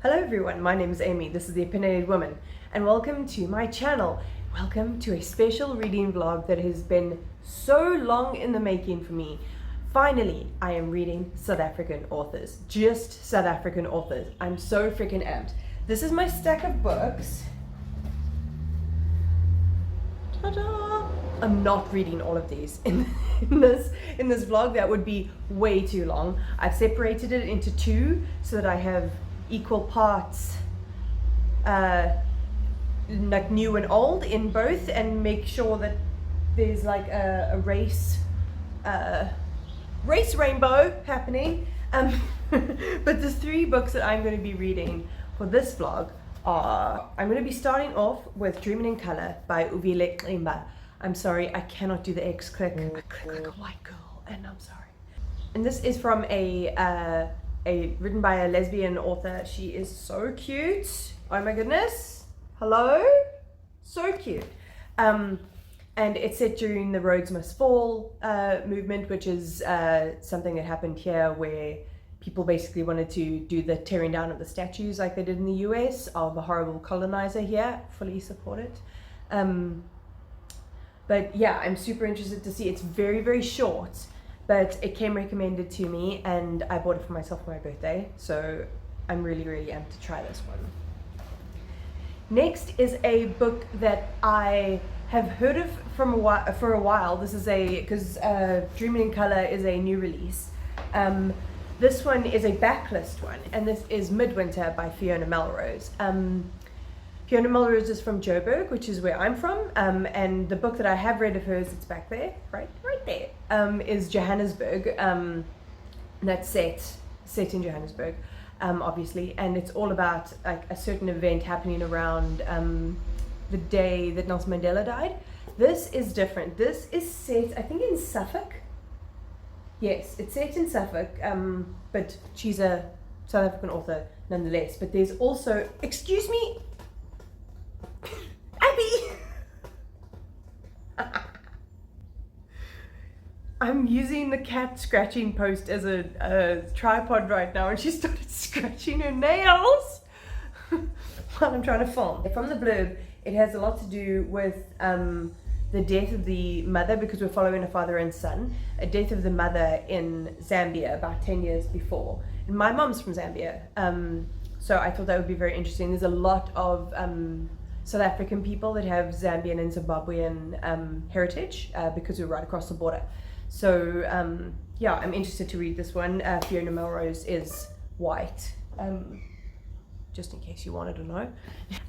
Hello everyone, my name is Amy, this is the Opinionated Woman, and welcome to my channel. Welcome to a special reading vlog that has been so long in the making for me. Finally, I am reading South African authors, just South African authors. I'm so freaking amped. This is my stack of books. Ta-da! I'm not reading all of these in this vlog. That would be way too long. I've separated it into two so that I have equal parts like new and old in both, and make sure that there's like a race rainbow happening. But the three books that I'm going to be reading for this vlog are, I'm going to be starting off with Dreaming in Color by Uvile Ximba. I'm sorry, I cannot do the X click. I click like a white girl, and I'm sorry. And this is from a written by a lesbian author. She is so cute. Oh my goodness. Hello? So cute. And it's set during the Rhodes Must Fall movement, which is something that happened here where people basically wanted to do the tearing down of the statues like they did in the US of a horrible colonizer here. Fully support it. But yeah, I'm super interested to see. It's very, very short, but it came recommended to me and I bought it for myself for my birthday. So I'm really, really amped to try this one. Next is a book that I have heard of for a while. This is because Dreaming in Color is a new release. This one is a backlist one, and this is Midwinter by Fiona Melrose. Fiona Melrose is from Joburg, which is where I'm from, and the book that I have read of hers, it's back there, right there, is Johannesburg. That's set in Johannesburg, obviously, and it's all about like a certain event happening around the day that Nelson Mandela died. This is different. This is set, I think, in Suffolk. Yes, it's set in Suffolk, but she's a South African author nonetheless. But there's also, excuse me, I'm using the cat scratching post as a tripod right now, and she started scratching her nails while I'm trying to film. From the blurb, it has a lot to do with the death of the mother, because we're following a father and son, a death of the mother in Zambia about 10 years before. And my mom's from Zambia, so I thought that would be very interesting. There's a lot of South African people that have Zambian and Zimbabwean heritage because we're right across the border. So yeah, I'm interested to read this one. Fiona Melrose is white, just in case you wanted to know.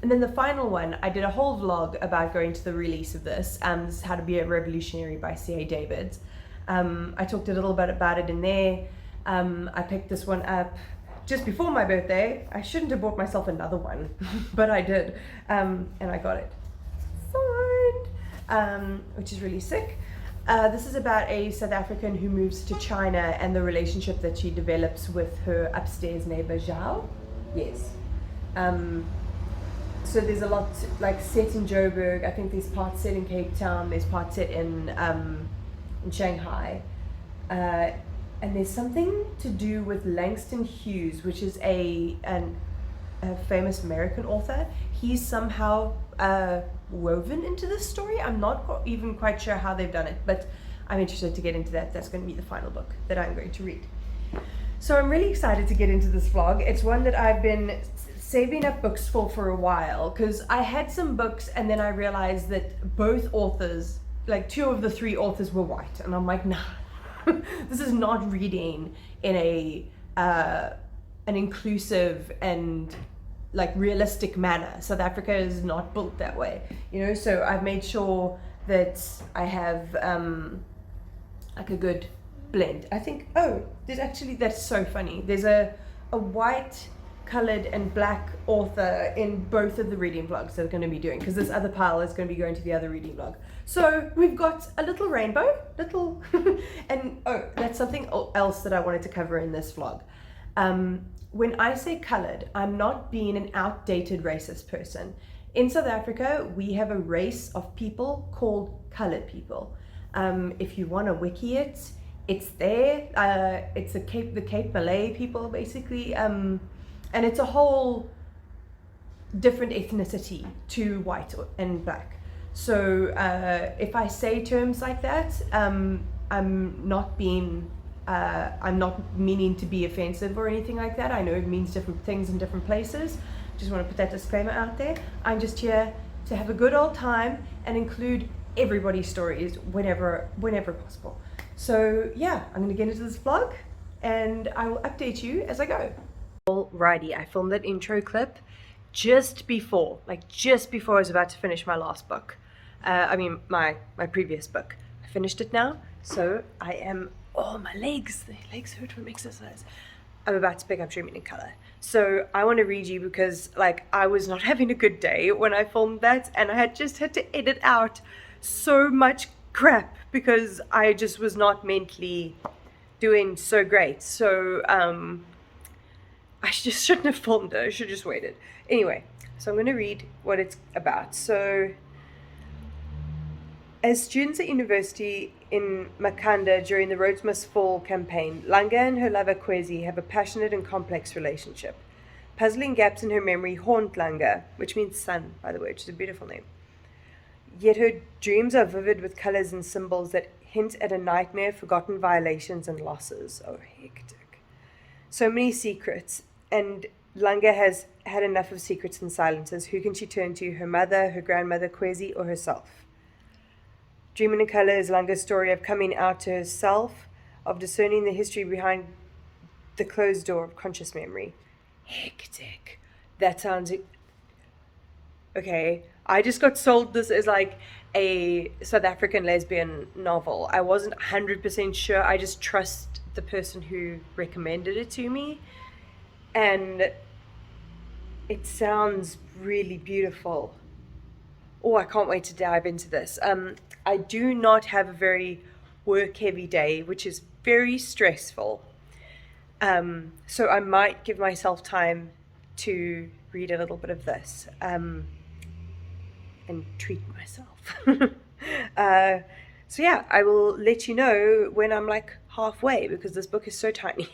And then the final one, I did a whole vlog about going to the release of this. This is How to Be a Revolutionary by C.A. Davids. I talked a little bit about it in there. I picked this one up just before my birthday. I shouldn't have bought myself another one, but I did, and I got it signed, which is really sick. This is about a South African who moves to China and the relationship that she develops with her upstairs neighbor Zhao. Yes. So there's a lot like set in Joburg. I think there's parts set in Cape Town. There's parts set in Shanghai. And there's something to do with Langston Hughes, which is a famous American author. He's somehow woven into this story. I'm not even quite sure how they've done it, but I'm interested to get into that. That's going to be the final book that I'm going to read. So I'm really excited to get into this vlog. It's one that I've been saving up books for a while, because I had some books and then I realized that both authors, like two of the three authors, were white, and I'm like, nah. This is not reading in an inclusive and like realistic manner. South Africa is not built that way, you know. So I've made sure that I have like a good blend. I think, oh, there's actually, that's so funny. There's a white, colored and black author in both of the reading vlogs that I'm going to be doing, because this other pile is going to be going to the other reading vlog. So we've got a little rainbow, and oh, that's something else that I wanted to cover in this vlog. When I say colored, I'm not being an outdated racist person. In South Africa, we have a race of people called colored people. If you want to wiki it, it's there. It's the Cape Malay people, basically. and it's a whole different ethnicity to white and black. So if I say terms like that, I'm not meaning to be offensive or anything like that. I know it means different things in different places. Just want to put that disclaimer out there. I'm just here to have a good old time and include everybody's stories whenever possible. So yeah, I'm going to get into this vlog and I will update you as I go. Alrighty, I filmed that intro clip just before I was about to finish my last book. My previous book. I finished it now, so I am, my legs hurt from exercise. I'm about to pick up Dreaming in Color. So I want to read you because I was not having a good day when I filmed that, and I had to edit out so much crap because I just was not mentally doing so great. So I just shouldn't have filmed it. I should have just waited. Anyway, so I'm going to read what it's about. So, as students at university in Makanda during the Rhodes Must Fall campaign, Langa and her lover Kwezi have a passionate and complex relationship. Puzzling gaps in her memory haunt Langa, which means sun, by the way, which is a beautiful name. Yet her dreams are vivid with colors and symbols that hint at a nightmare, forgotten violations and losses. Oh, hectic. So many secrets, and Langa has had enough of secrets and silences. Who can she turn to? Her mother, her grandmother Kwezi, or herself? Dreaming in Color is Langa's story of coming out to herself, of discerning the history behind the closed door of conscious memory. Hectic. That sounds... Okay, I just got sold this as a South African lesbian novel. I wasn't 100% sure. I just trust the person who recommended it to me. And it sounds really beautiful. Oh, I can't wait to dive into this. I do not have a very work-heavy day, which is very stressful. So I might give myself time to read a little bit of this and treat myself. So yeah, I will let you know when I'm halfway because this book is so tiny.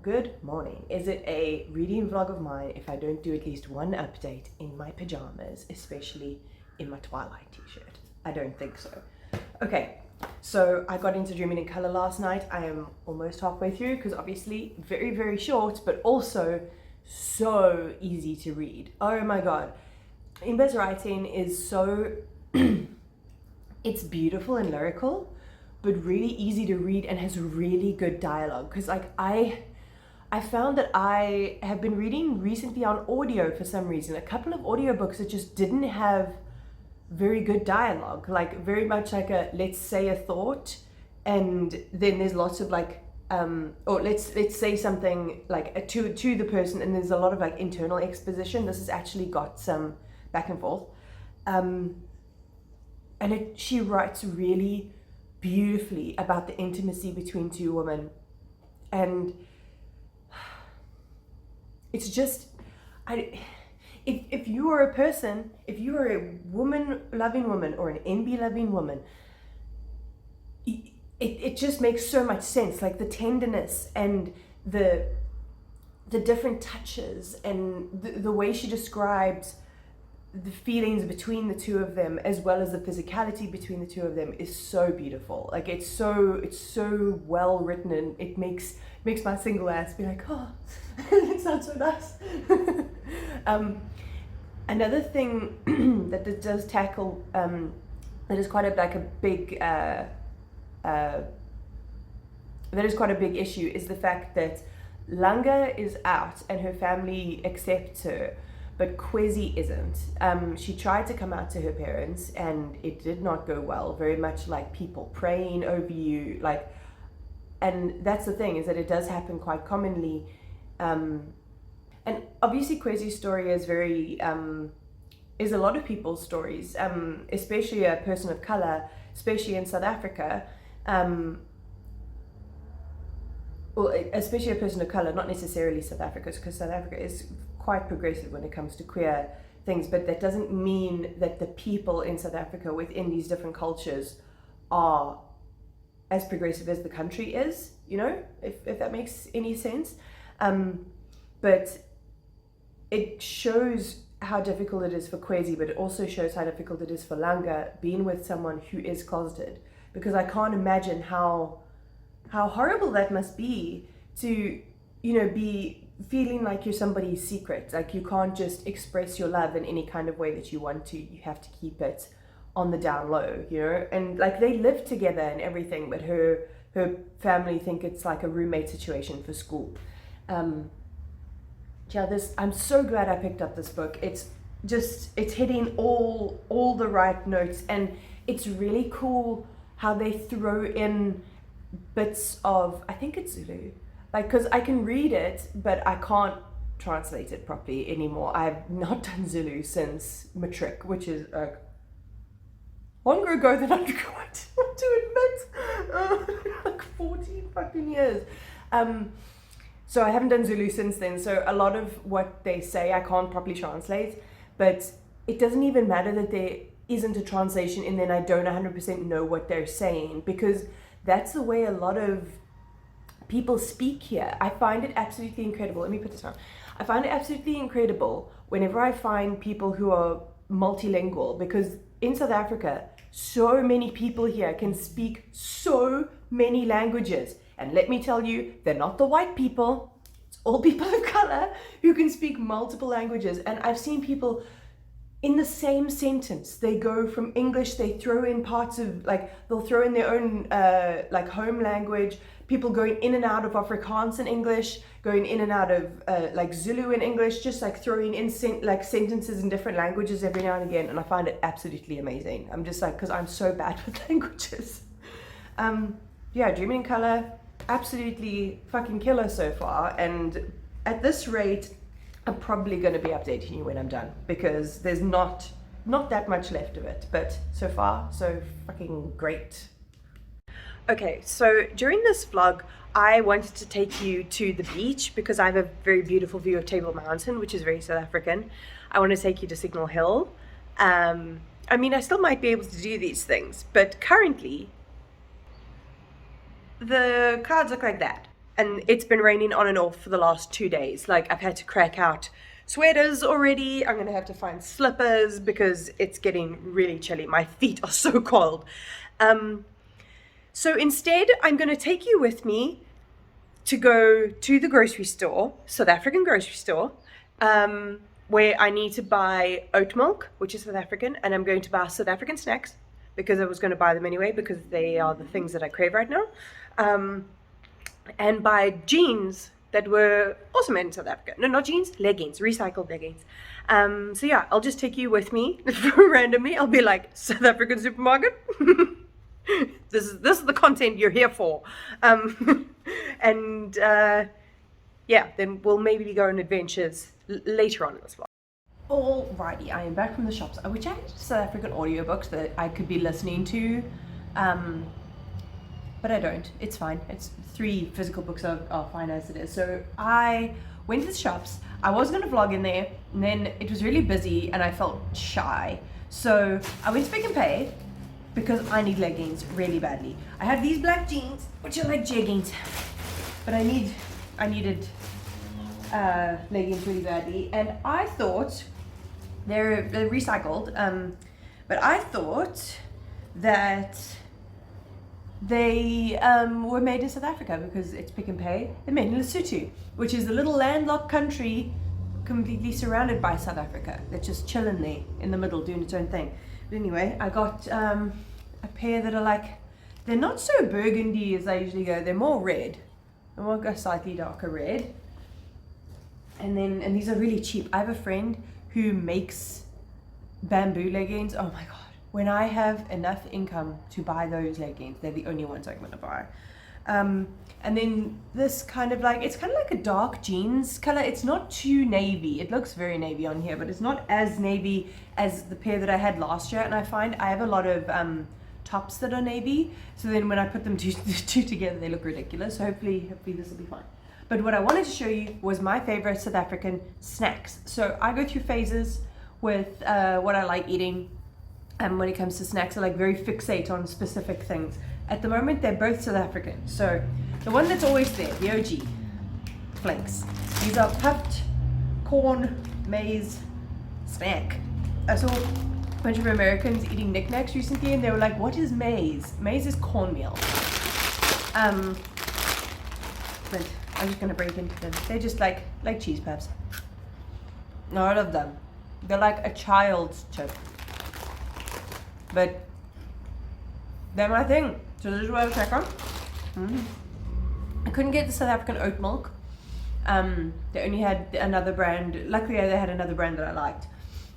Good morning. Is it a reading vlog of mine if I don't do at least one update in my pajamas, especially in my Twilight t-shirt? I don't think so. Okay, so I got into Dreaming in Color last night. I am almost halfway through because obviously very, very short, but also so easy to read. Oh my god. Imba's writing is so... it's beautiful and lyrical, but really easy to read and has really good dialogue. Because I found that I have been reading recently on audio for some reason, a couple of audiobooks that just didn't have very good dialogue, very much a let's say a thought and then there's lots of or let's say something to the person, and there's a lot of internal exposition. This has actually got some back and forth, and she writes really beautifully about the intimacy between two women, and it's just, if you are a person, if you are a woman-loving woman or an NB-loving woman, it just makes so much sense. The tenderness and the different touches and the way she describes the feelings between the two of them, as well as the physicality between the two of them, is so beautiful. It's so well written, and it makes my single ass be oh, it sounds so nice. Another thing that it does tackle, that is quite a big issue, is the fact that Langa is out and her family accepts her, but Kwezi isn't. She tried to come out to her parents and it did not go well, very much people praying over you, and that's the thing, is that it does happen quite commonly. And obviously Kwezi's story is very, is a lot of people's stories, especially a person of color, especially in South Africa, well, especially a person of color, not necessarily South Africa, because South Africa is quite progressive when it comes to queer things, but that doesn't mean that the people in South Africa within these different cultures are as progressive as the country is, if that makes any sense. But it shows how difficult it is for Kwezi, but it also shows how difficult it is for Langa being with someone who is closeted, because I can't imagine how horrible that must be to, you know, be feeling like you're somebody's secret. Like, you can't just express your love in any kind of way that you want to. You have to keep it on the down low, you know. And like, they live together and everything, but her family think it's like a roommate situation for school. I'm so glad I picked up this book. It's hitting all the right notes, and it's really cool how they throw in bits of, I think it's Zulu, like, because I can read it, but I can't translate it properly anymore. I've not done Zulu since matric, which is longer ago than I'd want to admit. Like 14 fucking years. So I haven't done Zulu since then, so a lot of what they say I can't properly translate, but it doesn't even matter that there isn't a translation and then I don't 100% know what they're saying, because that's the way a lot of people speak here. I find it absolutely incredible. Let me put this on. I find it absolutely incredible whenever I find people who are multilingual, because in South Africa, so many people here can speak so many languages. And let me tell you, they're not the white people. It's all people of color who can speak multiple languages. And I've seen people in the same sentence, they go from English, they throw in parts of, like, they'll throw in their own like home language, people going in and out of Afrikaans and English, going in and out of like Zulu and English, just like throwing in like sentences in different languages every now and again. And I find it absolutely amazing. I'm just like, because I'm so bad with languages. Yeah, Dreaming in Color, absolutely fucking killer so far. And at this rate, I'm probably going to be updating you when I'm done, because there's not that much left of it, but so far so fucking great. Okay, so during this vlog I wanted to take you to the beach because I have a very beautiful view of Table Mountain, which is very South African. I want to take you to Signal Hill. I mean, I still might be able to do these things, but currently the clouds look like that. And it's been raining on and off for the last 2 days. Like, I've had to crack out sweaters already. I'm going to have to find slippers because it's getting really chilly. My feet are so cold. So instead, I'm going to take you with me to go to the grocery store, South African grocery store, where I need to buy oat milk, which is South African, and I'm going to buy South African snacks because I was going to buy them anyway because they are the things that I crave right now. And buy jeans that were also made in South Africa. No, not jeans, leggings, recycled leggings. So yeah, I'll just take you with me randomly. I'll be like, South African supermarket. This is the content you're here for. And yeah, then we'll maybe go on adventures later on in this vlog. Alrighty, I am back from the shops. I wish I had South African audiobooks that I could be listening to. But I don't. It's fine. It's 3 physical books are fine as it is. So I went to the shops. I was going to vlog in there, and then it was really busy and I felt shy. So I went to Pick n Pay because I need leggings really badly. I have these black jeans, which are like jeggings, but I needed leggings really badly. And I thought they're recycled, but I thought that they were made in South Africa because it's Pick n Pay. They're made in Lesotho, which is a little landlocked country completely surrounded by South Africa. They're just chilling there in the middle doing its own thing. But anyway, I got a pair that are like, they're not so burgundy as I usually go. They're more red. I want to go slightly darker red. And these are really cheap. I have a friend who makes bamboo leggings. Oh my god. When I have enough income to buy those leggings, they're the only ones I'm going to buy. And then this kind of like, it's kind of like a dark jeans color. It's not too navy. It looks very navy on here, but it's not as navy as the pair that I had last year. And I find I have a lot of tops that are navy. So then when I put them two together, they look ridiculous. So hopefully this will be fine. But what I wanted to show you was my favorite South African snacks. So I go through phases with what I like eating. When it comes to snacks, I like very fixate on specific things. At the moment, they're both South African. So the one that's always there, the OG flakes. These are puffed corn maize snack. I saw a bunch of Americans eating knickknacks recently, and they were like, what is maize? Maize is cornmeal. But I'm just gonna break into them. They're just like cheese puffs. Not of them. They're like a child's chip. But they're my thing. So this is what I was check on. I couldn't get the South African oat milk. They only had another brand. Luckily they had another brand that I liked.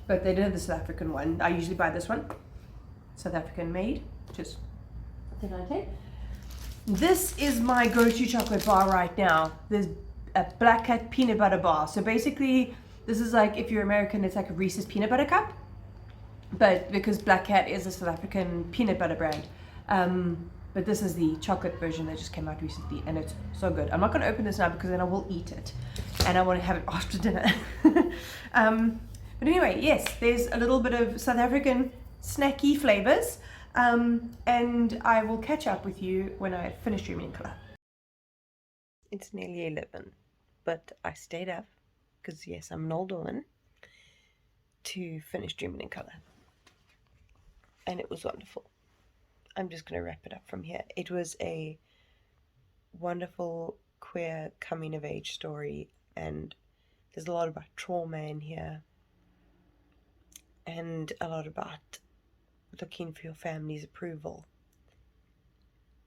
But they did have the South African one. I usually buy this one. South African made. Just $10.98. This is my go-to chocolate bar right now. There's a Black Cat peanut butter bar. So basically, this is like, if you're American, it's like a Reese's peanut butter cup. But because Black Cat is a South African peanut butter brand. But this is the chocolate version that just came out recently, and it's so good. I'm not going to open this now because then I will eat it. And I want to have it after dinner. But anyway, yes, there's a little bit of South African snacky flavors. And I will catch up with you when I finish Dreaming in Colour. It's nearly 11, but I stayed up, because yes, I'm an old woman, to finish Dreaming in Colour. And it was wonderful. I'm just going to wrap it up from here. It was a wonderful queer coming of age story, and there's a lot about trauma in here, and a lot about looking for your family's approval,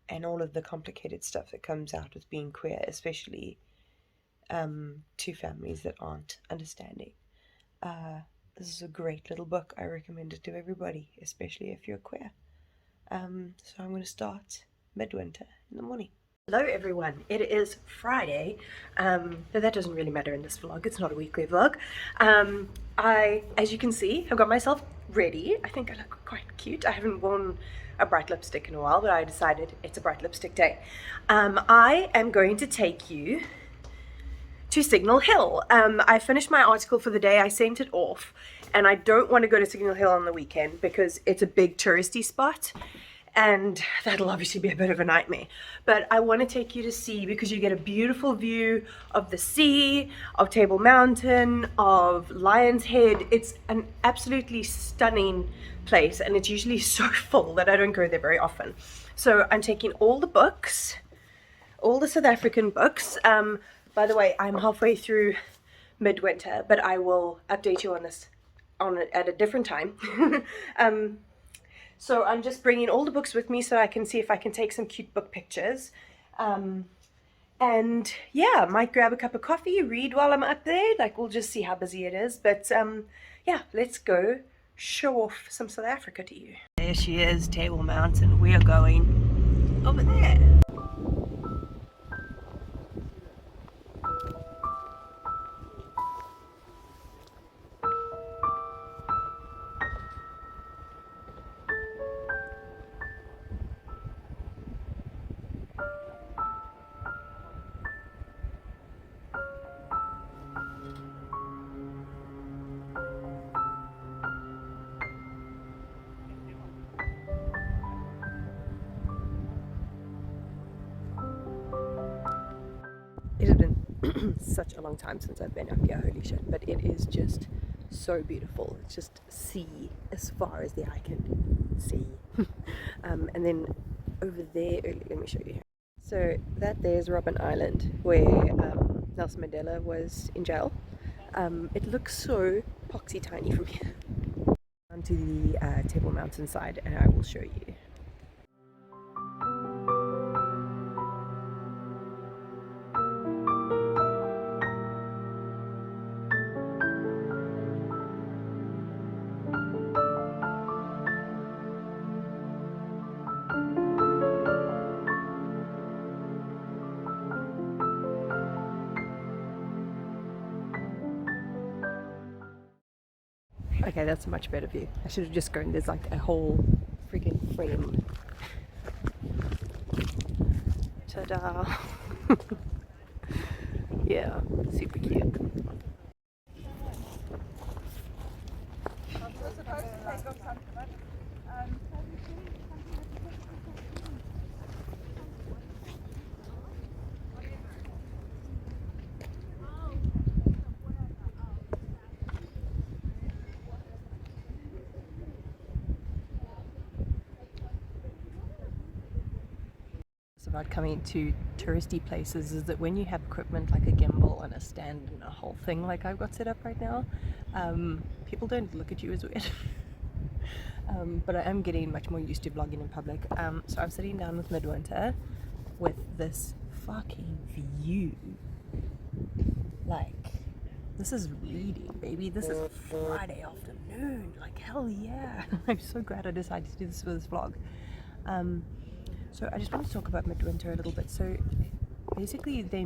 and all of the complicated stuff that comes out with being queer, especially to families that aren't understanding. This is a great little book. I recommend it to everybody, especially if you're queer. So I'm going to start Midwinter in the morning. Hello everyone, it is Friday, but that doesn't really matter in this vlog. It's not a weekly vlog. As you can see, have got myself ready. I think I look quite cute. I haven't worn a bright lipstick in a while, but I decided it's a bright lipstick day. I am going to take you to Signal Hill. I finished my article for the day. I sent it off, and I don't want to go to Signal Hill on the weekend because it's a big touristy spot, and that'll obviously be a bit of a nightmare. But I want to take you to see, because you get a beautiful view of the sea, of Table Mountain, of Lion's Head. It's an absolutely stunning place, and it's usually so full that I don't go there very often. So I'm taking all the books, all the South African books. By the way, I'm halfway through Midwinter, but I will update you on this at a different time. So I'm just bringing all the books with me so I can see if I can take some cute book pictures. And yeah, might grab a cup of coffee, read while I'm up there. Like, we'll just see how busy it is. But yeah, let's go show off some South Africa to you. There she is, Table Mountain. We are going over there. It has been such a long time since I've been up here, holy shit, but it is just so beautiful. It's just sea as far as the eye can see. And then over there, let me show you. So that there's Robben Island, where Nelson Mandela was in jail. It looks so poxy tiny from here. Onto the Table Mountain side, and I will show you. Okay, that's a much better view. I should have just gone, there's like a whole freaking frame. Ta-da! Yeah, super cute. about coming to touristy places is that when you have equipment like a gimbal and a stand and a whole thing like I've got set up right now, people don't look at you as weird. But I am getting much more used to vlogging in public. So I'm sitting down with Midwinter with this fucking view. Like, this is reading, baby. This is Friday afternoon. Like, hell yeah. I'm so glad I decided to do this for this vlog. So I just want to talk about Midwinter a little bit. So basically they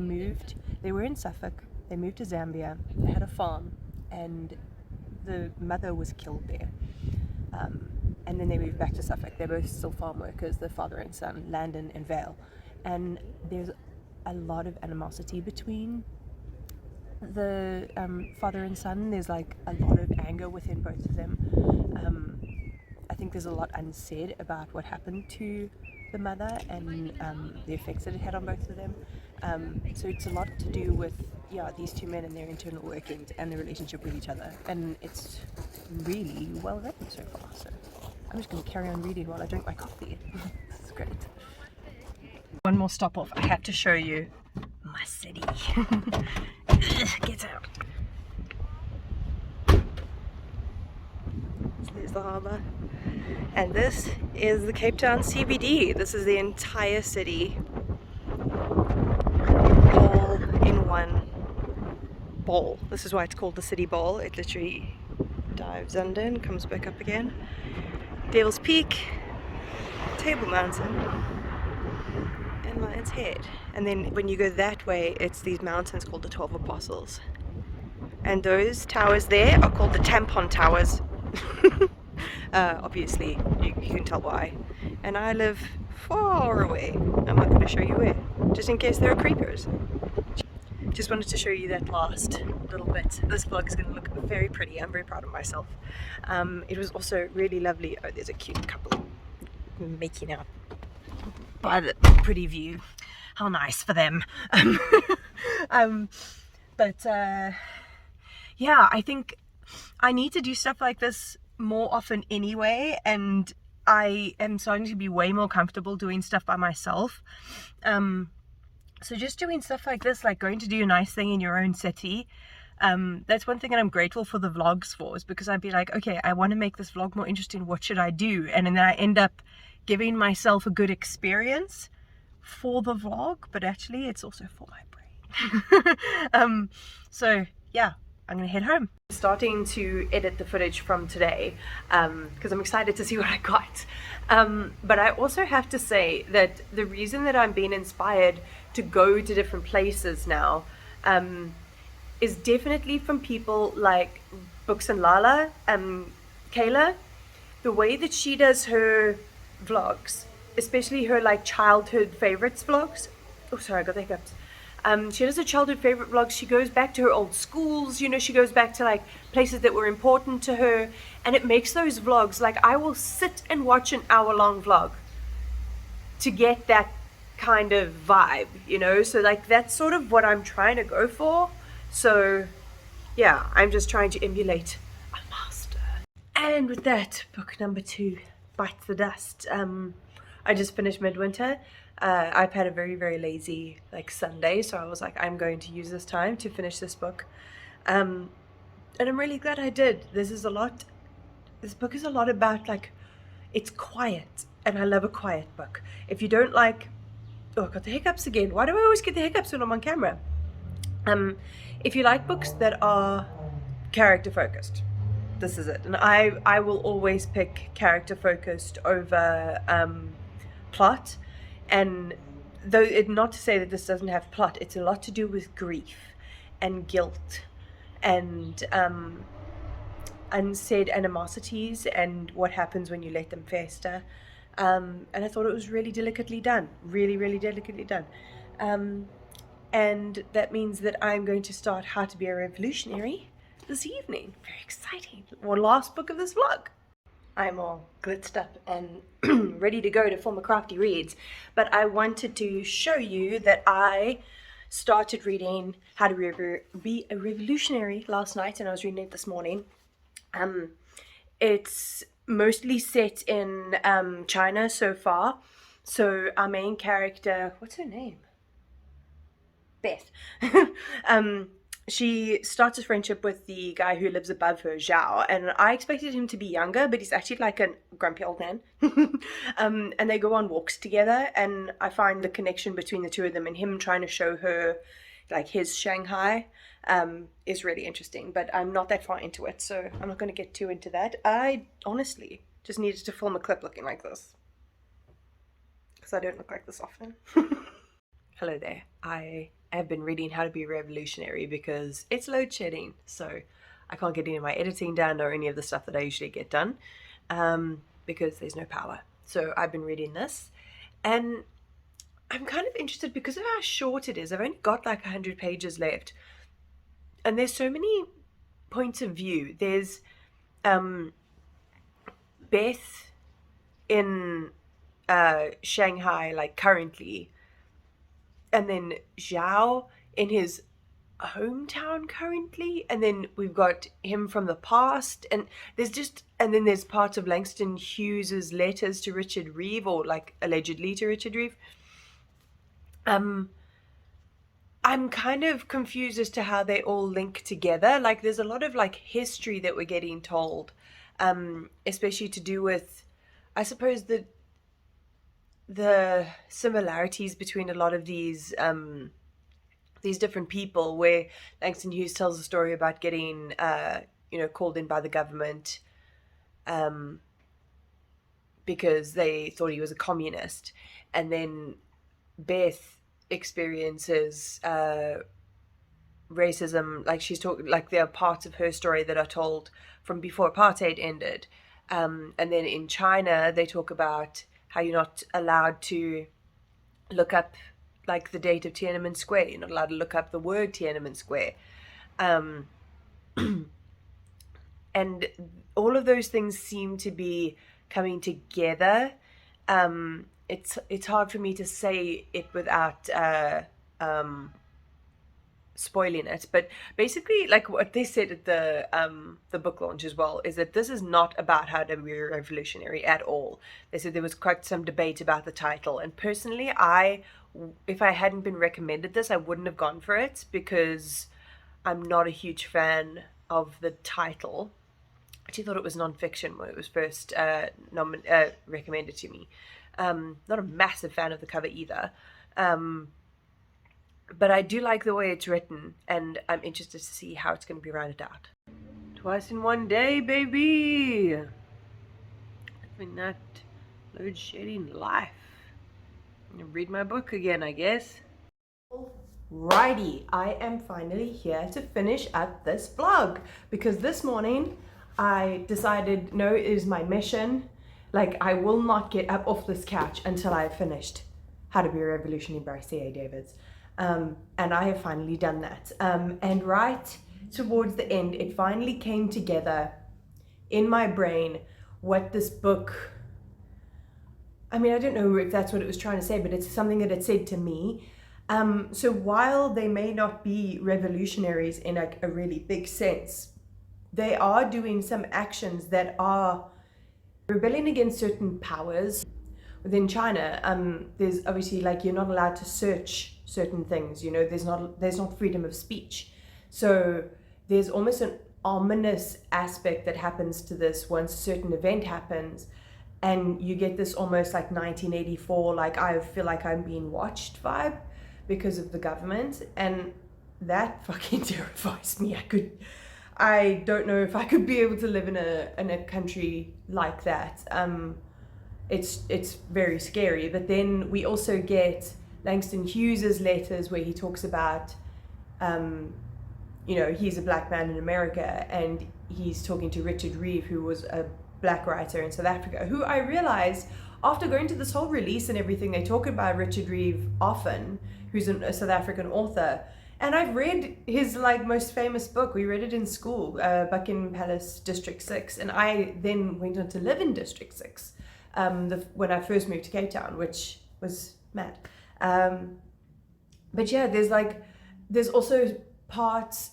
were in Suffolk, they moved to Zambia, they had a farm, and the mother was killed there. And then they moved back to Suffolk. They're both still farm workers, the father and son, Landon and Vale. And there's a lot of animosity between the father and son. There's like a lot of anger within both of them. I think there's a lot unsaid about what happened to the mother and the effects that it had on both of them. So it's a lot to do with these two men and their internal workings and their relationship with each other, and it's really well written so far. So I'm just going to carry on reading while I drink my coffee. This is great. One more stop off. I have to show you my city. Get out. So there's the harbour. And this is the Cape Town CBD. This is the entire city, all in one bowl. This is why it's called the city bowl. It literally dives under and comes back up again. Devil's Peak, Table Mountain, and Lion's Head. And then when you go that way, it's these mountains called the 12 Apostles. And those towers there are called the Tampon Towers. Obviously, you can tell why. And I live far away. I'm not going to show you where, just in case there are creepers. Just wanted to show you that last little bit. This vlog is going to look very pretty. I'm very proud of myself. It was also really lovely. Oh, there's a cute couple making out by the pretty view. How nice for them. Yeah, I think I need to do stuff like this more often anyway, and I am starting to be way more comfortable doing stuff by myself. So just doing stuff like this, like going to do a nice thing in your own city, that's one thing that I'm grateful for the vlogs for, is because I'd be like, okay, I want to make this vlog more interesting, what should I do? And then I end up giving myself a good experience for the vlog, but actually it's also for my brain. So yeah, I'm gonna head home. Starting to edit the footage from today because I'm excited to see what I got. But I also have to say that the reason that I'm being inspired to go to different places now is definitely from people like Books and Lala, Kayla. The way that she does her vlogs, especially her like childhood favorites vlogs. Oh, sorry, I got the hiccups. She does her childhood favorite vlogs. She goes back to her old schools, you know, she goes back to like places that were important to her, and it makes those vlogs, like I will sit and watch an hour-long vlog to get that kind of vibe, you know, so like that's sort of what I'm trying to go for. So yeah, I'm just trying to emulate a master. And with that, book number 2 bites the dust. I just finished Midwinter. I've had a very, very lazy like Sunday, so I was like, I'm going to use this time to finish this book. And I'm really glad I did. This book is a lot about like, it's quiet, and I love a quiet book. If you don't like, oh, I got the hiccups again. Why do I always get the hiccups when I'm on camera? If you like books that are character focused, this is it. And I will always pick character focused over plot. And though it, not to say that this doesn't have plot, it's a lot to do with grief and guilt and unsaid animosities and what happens when you let them fester. And I thought it was really delicately done, really, really delicately done. And that means that I'm going to start How to Be a Revolutionary this evening. Very exciting. Well, last book of this vlog. I'm all glitzed up and ready to go to film a crafty reads, but I wanted to show you that I started reading How to Be a Revolutionary last night, and I was reading it this morning. It's mostly set in China so far, So our main character, what's her name? Beth. um, she starts a friendship with the guy who lives above her, Zhao, and I expected him to be younger, but he's actually like a grumpy old man. And they go on walks together, and I find the connection between the two of them and him trying to show her like his Shanghai is really interesting. But I'm not that far into it, so I'm not going to get too into that. I honestly just needed to film a clip looking like this because I don't look like this often. Hello there. I have been reading How to Be Revolutionary because it's load shedding, so I can't get any of my editing done or any of the stuff that I usually get done because there's no power. So I've been reading this, and I'm kind of interested because of how short it is. I've only got like 100 pages left, and there's so many points of view. There's Beth in Shanghai, like currently, and then Zhao in his hometown currently, and then we've got him from the past, and then there's parts of Langston Hughes's letters to Richard Reeve, or like allegedly to Richard Reeve. I'm kind of confused as to how they all link together. Like there's a lot of like history that we're getting told, especially to do with, I suppose, the similarities between a lot of these different people, where Langston Hughes tells a story about getting called in by the government because they thought he was a communist, and then Beth experiences racism. Like she's talking, like there are parts of her story that are told from before apartheid ended, and then in China they talk about how you're not allowed to look up like the date of Tiananmen Square. You're not allowed to look up the word Tiananmen Square. And all of those things seem to be coming together. It's hard for me to say it without spoiling it, but basically, like what they said at the book launch as well, is that this is not about how to be revolutionary at all. They said there was quite some debate about the title, and personally, if I hadn't been recommended this, I wouldn't have gone for it because I'm not a huge fan of the title. I actually thought it was nonfiction when it was first recommended to me. Not a massive fan of the cover either. But I do like the way it's written, and I'm interested to see how it's going to be rounded out. Twice in one day, baby! Living that load shedding life. I'm gonna read my book again, I guess. Righty, I am finally here to finish up this vlog because this morning I decided, no, it is my mission. Like, I will not get up off this couch until I have finished How to Be a Revolutionary by C.A. Davids. And I have finally done that. And right towards the end, it finally came together in my brain what this book, I mean, I don't know if that's what it was trying to say, but it's something that it said to me. So while they may not be revolutionaries in like a really big sense, they are doing some actions that are rebelling against certain powers. Within China, there's obviously, like, you're not allowed to search certain things, you know, there's not freedom of speech. So there's almost an ominous aspect that happens to this once a certain event happens, and you get this almost like 1984, like I feel like I'm being watched vibe because of the government, and that fucking terrifies me. I don't know if I could be able to live in a country like that. It's very scary. But then we also get Langston Hughes's letters where he talks about, he's a black man in America, and he's talking to Richard Reeve, who was a black writer in South Africa, who I realized after going to this whole release and everything, they talk about Richard Reeve often, who's a South African author. And I've read his like most famous book. We read it in school, Buckingham Palace District 6, and I then went on to live in District 6 when I first moved to Cape Town, which was mad. But yeah, there's also parts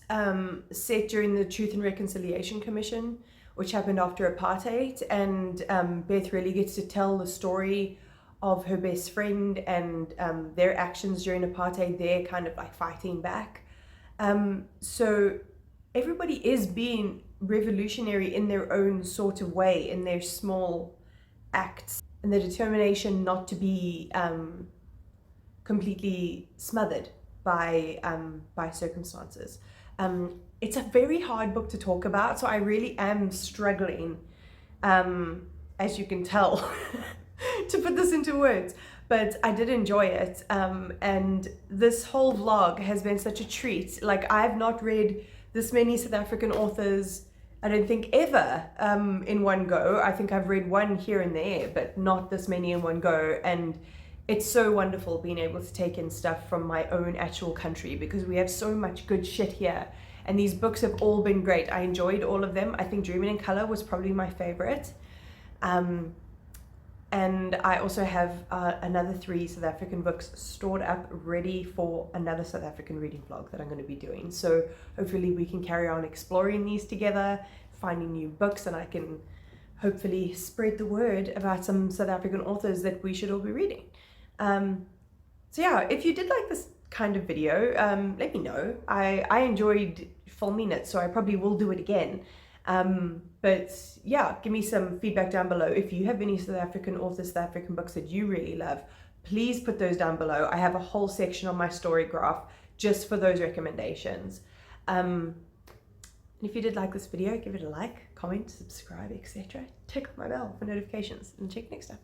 set during the Truth and Reconciliation Commission, which happened after apartheid, and Beth really gets to tell the story of her best friend and their actions during apartheid, they're kind of like fighting back. So everybody is being revolutionary in their own sort of way, in their small acts, and the determination not to be completely smothered by circumstances. It's a very hard book to talk about, so I really am struggling, as you can tell, to put this into words. But I did enjoy it, and this whole vlog has been such a treat. Like, I've not read this many South African authors, I don't think, ever, in one go. I think I've read one here and there, but not this many in one go. And it's so wonderful being able to take in stuff from my own actual country, because we have so much good shit here. And these books have all been great. I enjoyed all of them. I think Dreaming in Colour was probably my favorite. And I also have another 3 South African books stored up ready for another South African reading vlog that I'm going to be doing. So hopefully we can carry on exploring these together, finding new books, and I can hopefully spread the word about some South African authors that we should all be reading. So yeah, if you did like this kind of video, let me know. I enjoyed filming it, so I probably will do it again. But yeah, give me some feedback down below. If you have any South African authors, South African books that you really love, please put those down below. I have a whole section on my story graph just for those recommendations. And if you did like this video, give it a like, comment, subscribe, etc. Tick my bell for notifications, and check next time.